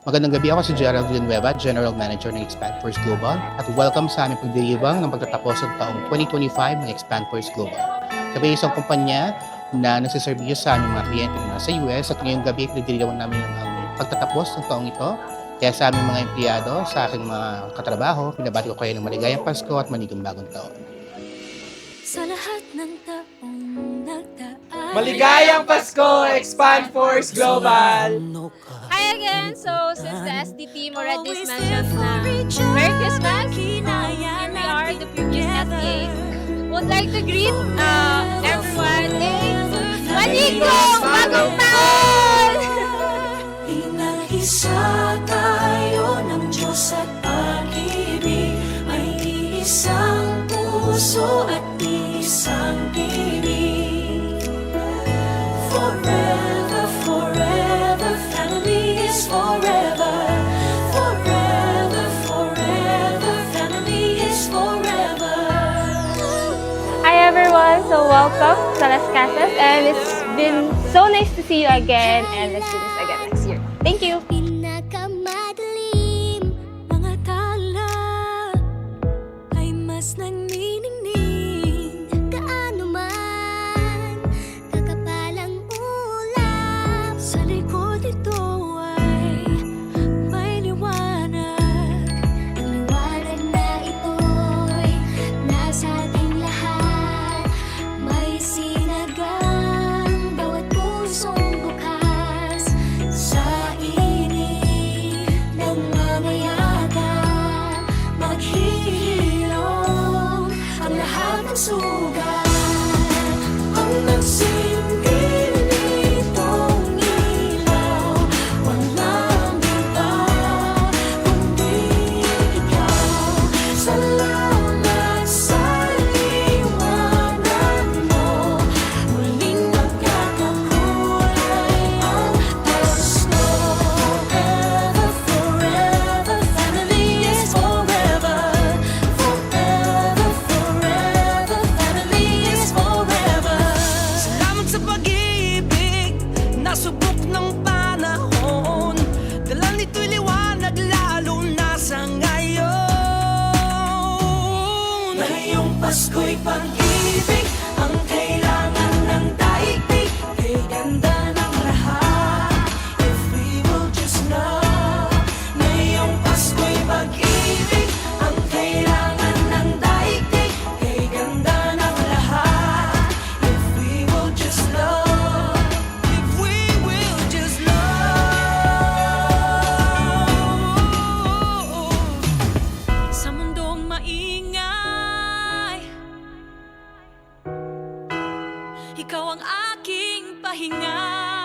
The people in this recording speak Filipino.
Magandang gabi, ako si Gerald Villanueva, General Manager ng Expand First Global at welcome sa aming pagdiriwang ng pagtatapos ng taong 2025 ng Expand First Global. Kami isang kumpanya na nagsiservisyo sa aming mga kliyente na nasa US at ngayong gabi pagdiriwang namin ang pagtatapos ng taong ito. Kaya sa aming mga empleyado, sa aking mga katrabaho, pinabati ko kayo ng maligayang Pasko at manigong bagong taon. Sa lahat ng taong nagdaan, Maligayang Pasko, Expand Force Global! Hi again! So, since the SD team already mentioned na Merry Christmas, here we are, the previous SDA. Would like to greet everyone in Manigong Bagong Taon! Inag-isa tayo ng Diyos at pag-ibig, may iisang puso at isang tinig. Forever, forever, family is forever. Forever, forever, family is forever. Hi everyone! So, welcome sa Las Casas and it's been so nice to see you again and let's do this again next year. Thank you! Pinakamadilim, mga tala ay mas nagniningning. Gaano man kakapalang ulap, sa likod ito ay may liwanag. Ang liwanag na ito'y nasa ating lahat. May sinagang bawat pusong bukas. Sa init ng mamayagan, maghihilom ang lahat ng sugat. Ang nagsilbi nitong ilaw, walang iba kundi ikaw. Salamat sa liwanag mo, muling nagkakakulay ang Pasko. Forever, forever, family is forever. Forever, forever, family is forever. Salamat sa pag-ibig, nasubok ng panahon. Dala nito'y liwanag lalo na sa ngayon. Ngayong Pasko'y pag-ibig ang kailangan ng daigdig. Kay ganda ng lahat, if we will just love. Ngayong Pasko'y pag-ibig ang kailangan ng daigdig. Kay ganda ng lahat, if we will just love. If we will just love. Sa mundong maingay, ikaw ang aking pahinga.